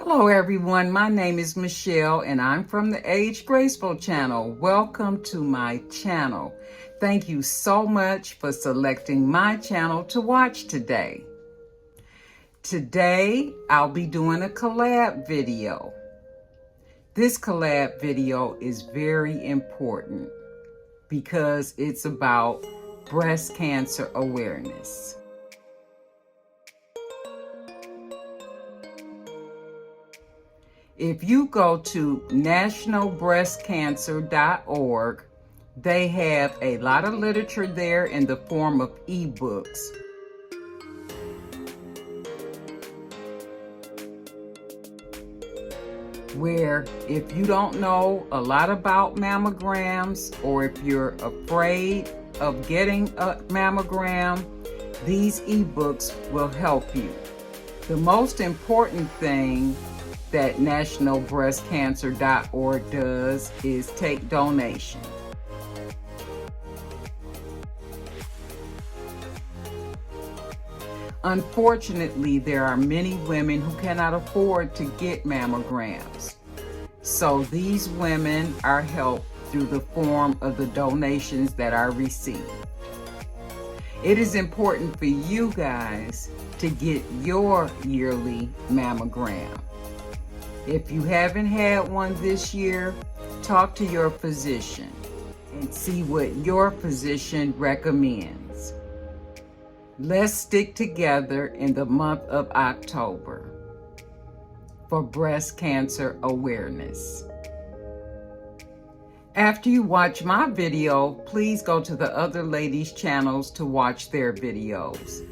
Hello everyone, my name is Michelle and I'm from the Age Graceful channel. Welcome to my channel. Thank you so much for selecting my channel to watch today. Today, I'll be doing a collab video. This collab video is very important because it's about breast cancer awareness. If you go to nationalbreastcancer.org, they have a lot of literature there in the form of ebooks. Where if you don't know a lot about mammograms, or if you're afraid of getting a mammogram, these ebooks will help you. The most important thing that nationalbreastcancer.org does is take donations. Unfortunately, there are many women who cannot afford to get mammograms. So these women are helped through the form of the donations that are received. It is important for you guys to get your yearly mammogram. If you haven't had one this year, talk to your physician and see what your physician recommends. Let's stick together in the month of October for breast cancer awareness. After you watch my video, please go to the other ladies' channels to watch their videos.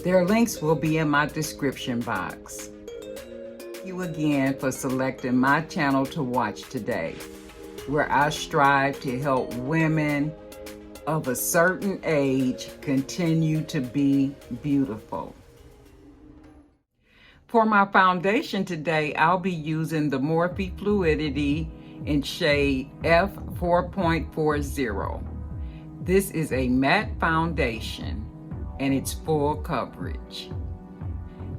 Their links will be in my description box. Thank you again for selecting my channel to watch today, where I strive to help women of a certain age continue to be beautiful. For my foundation today, I'll be using the Morphe Fluidity in shade F4.40. This is a matte foundation and it's full coverage.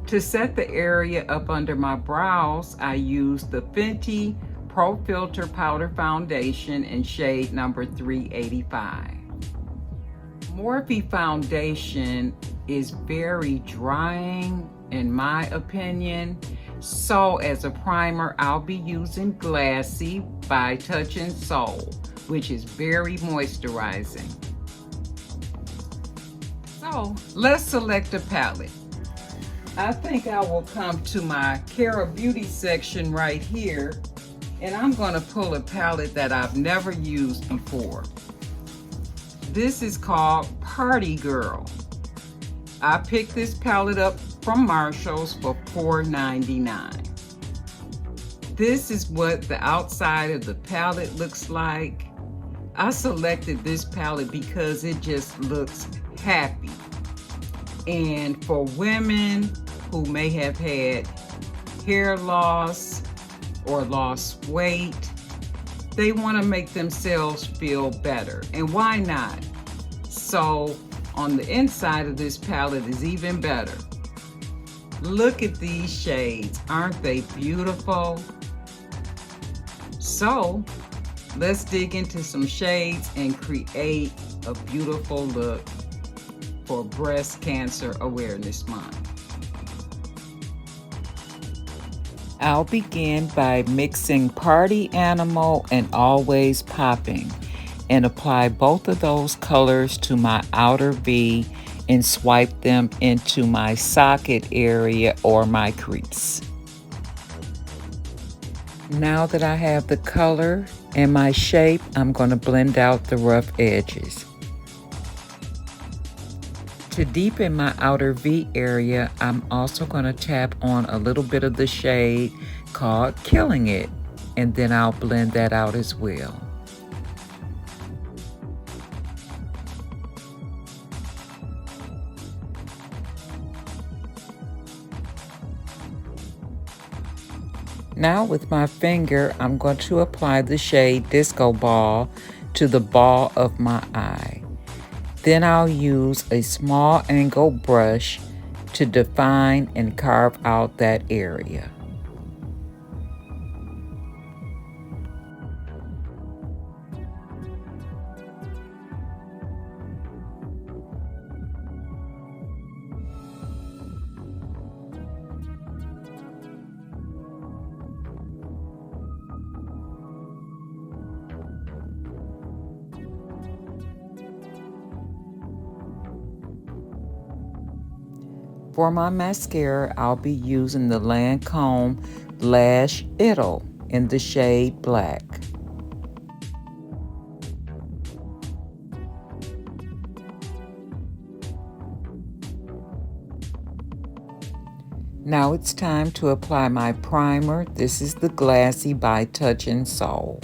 To set the area up under my brows, I use the Fenty Pro Filter Powder Foundation in shade number 385. Morphe foundation is very drying in my opinion. So as a primer, I'll be using Glassy by Touch and Soul, which is very moisturizing. So let's select a palette. I think I will come to my Cara Beauty section right here, and I'm going to pull a palette that I've never used before. This is called Party Girl. I picked this palette up from Marshall's for $4.99. This is what the outside of the palette looks like. I selected this palette because it just looks happy. And for women who may have had hair loss or lost weight, they want to make themselves feel better. And why not? So on the inside of this palette is even better. Look at these shades. Aren't they beautiful? So let's dig into some shades and create a beautiful look for Breast Cancer Awareness Month. I'll begin by mixing Party Animal and Always Popping and apply both of those colors to my outer V and swipe them into my socket area or my crease. Now that I have the color and my shape, I'm going to blend out the rough edges. To deepen my outer V area, I'm also going to tap on a little bit of the shade called Killing It, and then I'll blend that out as well. Now with my finger, I'm going to apply the shade Disco Ball to the ball of my eye. Then I'll use a small angle brush to define and carve out that area. For my mascara, I'll be using the Lancome Lash Idol in the shade Black. Now it's time to apply my primer. This is the Glassy by Touch and Soul.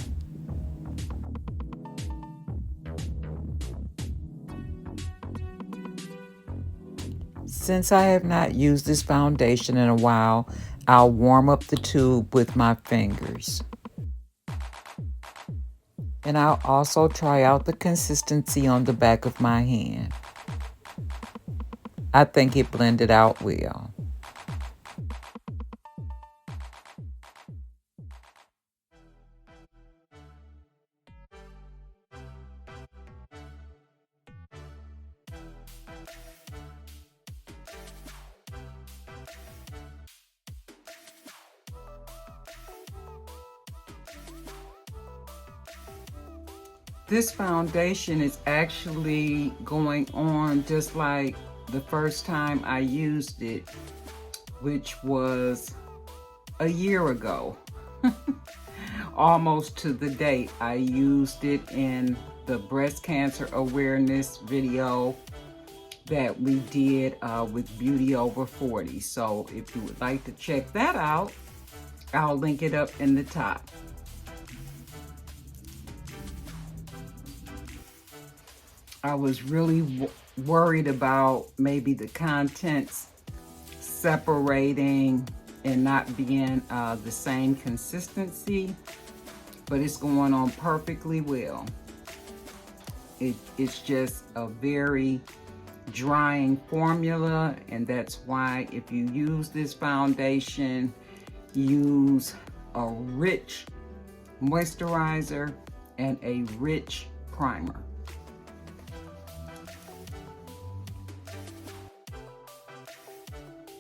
Since I have not used this foundation in a while, I'll warm up the tube with my fingers. And I'll also try out the consistency on the back of my hand. I think it blended out well. This foundation is actually going on just like the first time I used it, which was a year ago. Almost to the date. I used it in the breast cancer awareness video that we did with Beauty Over 40. So if you would like to check that out, I'll link it up in the top. I was really worried about maybe the contents separating and not being the same consistency, but it's going on perfectly well. It's just a very drying formula, and that's why if you use this foundation, use a rich moisturizer and a rich primer.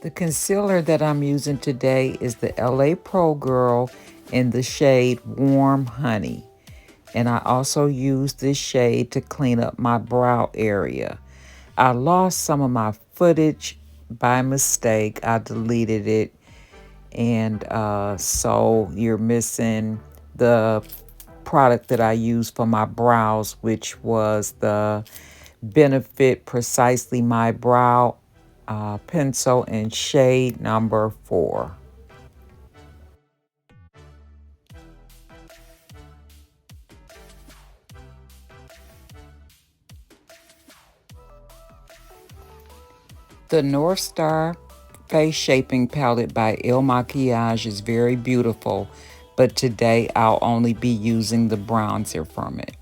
The concealer that I'm using today is the LA Pro Girl in the shade Warm Honey. And I also use this shade to clean up my brow area. I lost some of my footage by mistake. I deleted it. And so you're missing the product that I used for my brows, which was the Benefit Precisely My Brow pencil in shade number 4. The North Star Face Shaping Palette by Il Makiage is very beautiful, but today I'll only be using the bronzer from it.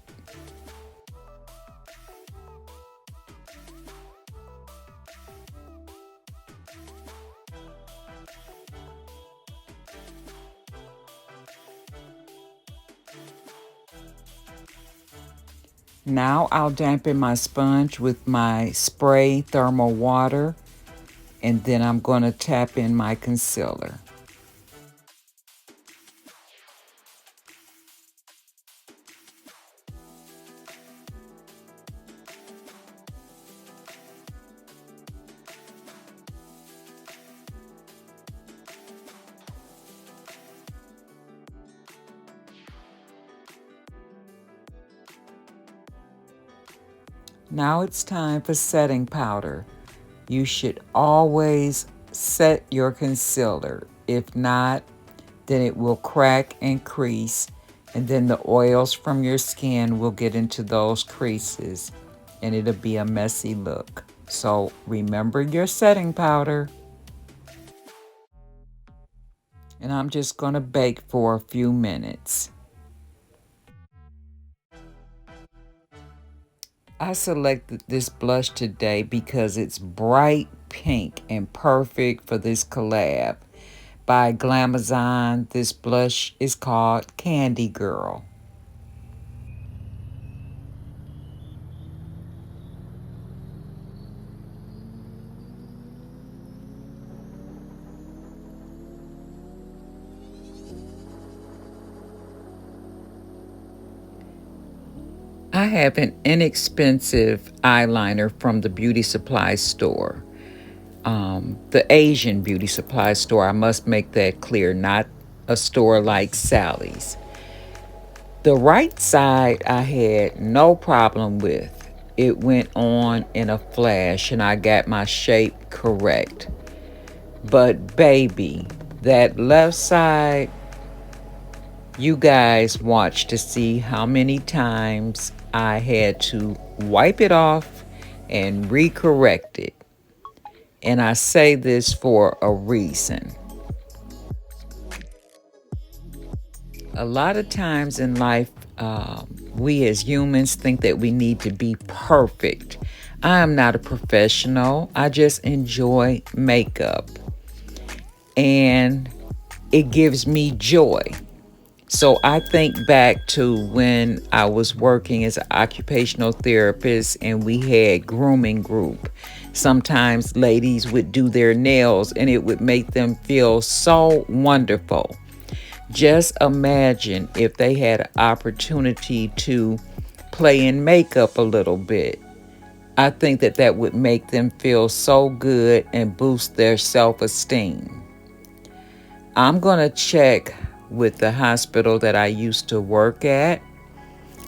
Now I'll dampen my sponge with my spray thermal water, and then I'm going to tap in my concealer. Now it's time for setting powder. You should always set your concealer. If not, then it will crack and crease, and then the oils from your skin will get into those creases, and it'll be a messy look. So remember your setting powder. And I'm just going to bake for a few minutes. I selected this blush today because it's bright pink and perfect for this collab. By Glamazon, this blush is called Candy Girl. I have an inexpensive eyeliner from the beauty supply store. the Asian beauty supply store. I must make that clear, not a store like Sally's. The right side I had no problem with. It went on in a flash and I got my shape correct. But baby, that left side, you guys watch to see how many times I had to wipe it off and recorrect it. And I say this for a reason. A lot of times in life, we as humans think that we need to be perfect. I am not a professional. I just enjoy makeup. And it gives me joy. So I think back to when I was working as an occupational therapist and we had grooming group. Sometimes ladies would do their nails and it would make them feel so wonderful. Just imagine if they had an opportunity to play in makeup a little bit. I think that that would make them feel so good and boost their self-esteem. I'm going to check with the hospital that I used to work at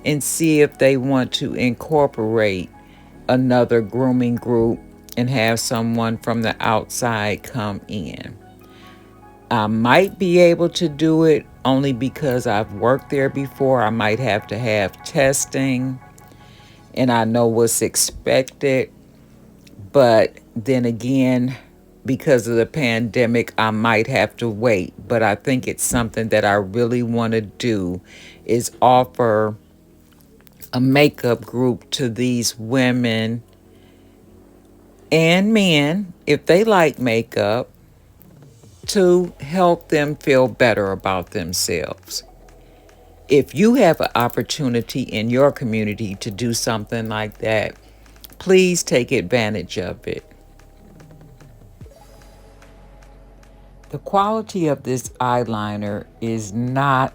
and see if they want to incorporate another grooming group and have someone from the outside come in. I might be able to do it only because I've worked there before. I might have to have testing and I know what's expected. But then again, because of the pandemic, I might have to wait. But I think it's something that I really want to do is offer a makeup group to these women and men, if they like makeup, to help them feel better about themselves. If you have an opportunity in your community to do something like that, please take advantage of it. The quality of this eyeliner is not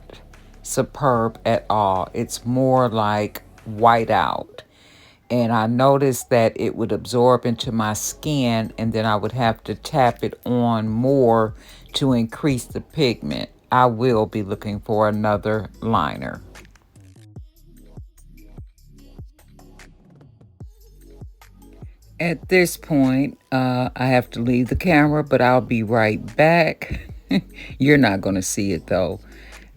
superb at all. It's more like white out. And I noticed that it would absorb into my skin and then I would have to tap it on more to increase the pigment. I will be looking for another liner. At this point, I have to leave the camera, but I'll be right back. You're not going to see it though.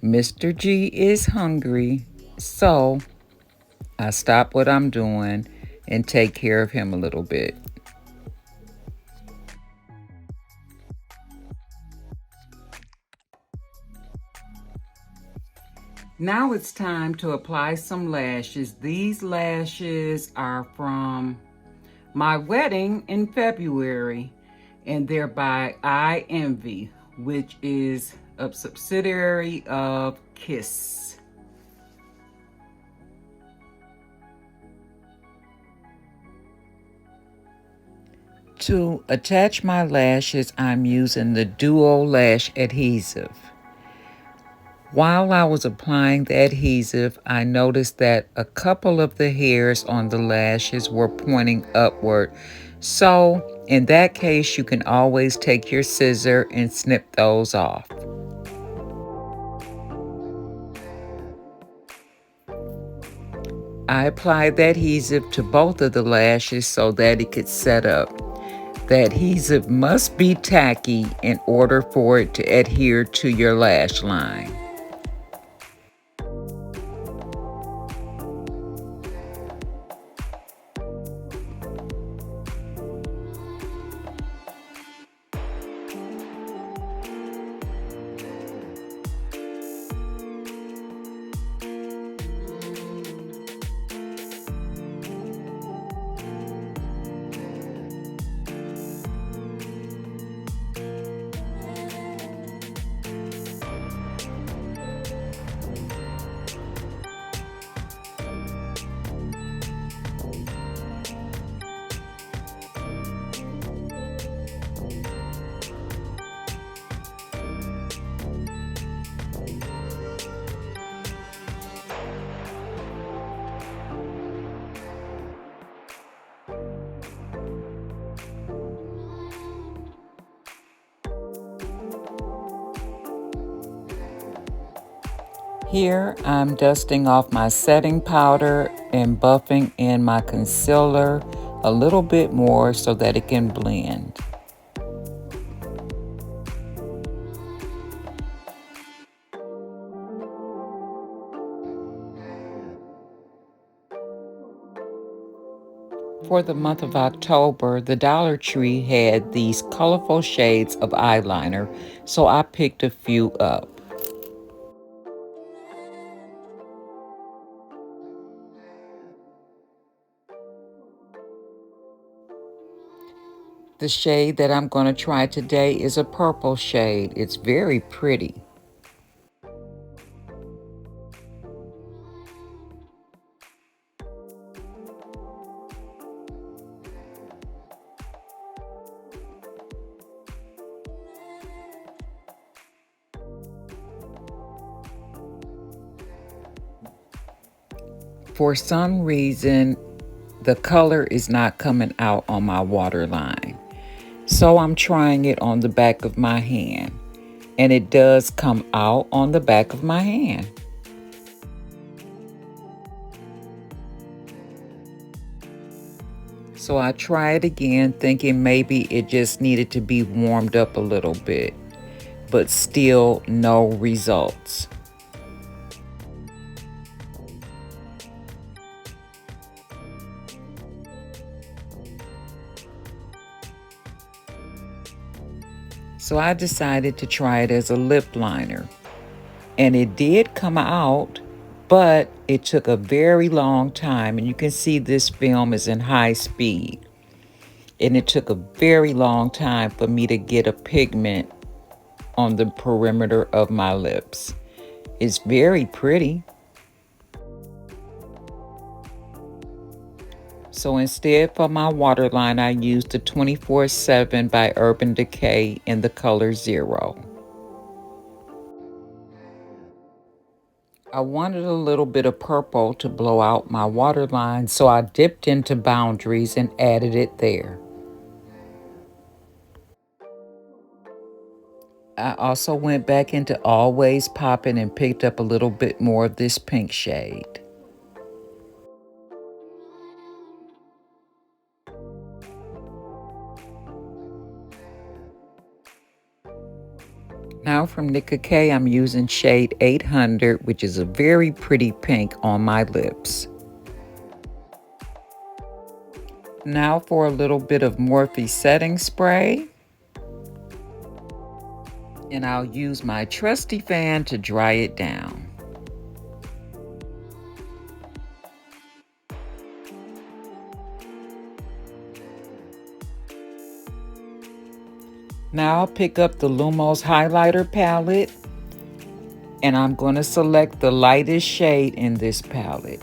Mr. G is hungry, so I stop what I'm doing and take care of him a little bit. Now it's time to apply some lashes. These lashes are from my wedding in February, and they're by I Envy, which is a subsidiary of Kiss. To attach my lashes, I'm using the Duo Lash Adhesive. While I was applying the adhesive, I noticed that a couple of the hairs on the lashes were pointing upward. So, in that case, you can always take your scissor and snip those off. I applied the adhesive to both of the lashes so that it could set up. The adhesive must be tacky in order for it to adhere to your lash line. Here I'm dusting off my setting powder and buffing in my concealer a little bit more so that it can blend. For the month of October, the Dollar Tree had these colorful shades of eyeliner, so I picked a few up. The shade that I'm going to try today is a purple shade. It's very pretty. For some reason, the color is not coming out on my waterline. So I'm trying it on the back of my hand. And it does come out on the back of my hand. So I tried again, thinking maybe it just needed to be warmed up a little bit, but still no results. So I decided to try it as a lip liner. And it did come out, but it took a very long time. And you can see this film is in high speed. And it took a very long time for me to get a pigment on the perimeter of my lips. It's very pretty. So instead for my waterline, I used the 24/7 by Urban Decay in the color 0. I wanted a little bit of purple to blow out my waterline, so I dipped into Boundaries and added it there. I also went back into Always Poppin' and picked up a little bit more of this pink shade. Now from Nicka K, I'm using shade 800, which is a very pretty pink on my lips. Now for a little bit of Morphe setting spray. And I'll use my trusty fan to dry it down. Now I'll pick up the Lumos highlighter palette, and I'm going to select the lightest shade in this palette.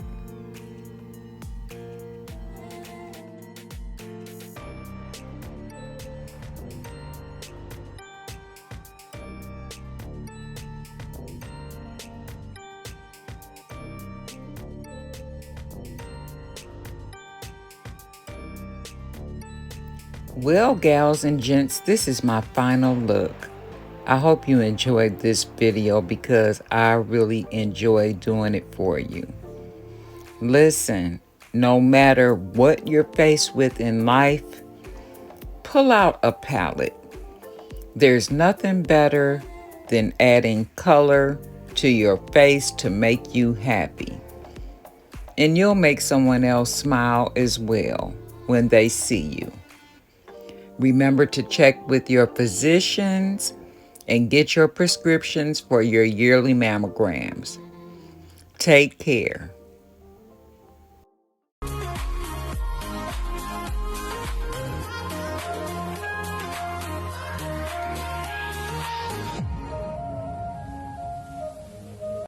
Well, gals and gents, this is my final look. I hope you enjoyed this video because I really enjoy doing it for you. Listen, no matter what you're faced with in life, pull out a palette. There's nothing better than adding color to your face to make you happy. And you'll make someone else smile as well when they see you. Remember to check with your physicians and get your prescriptions for your yearly mammograms. Take care.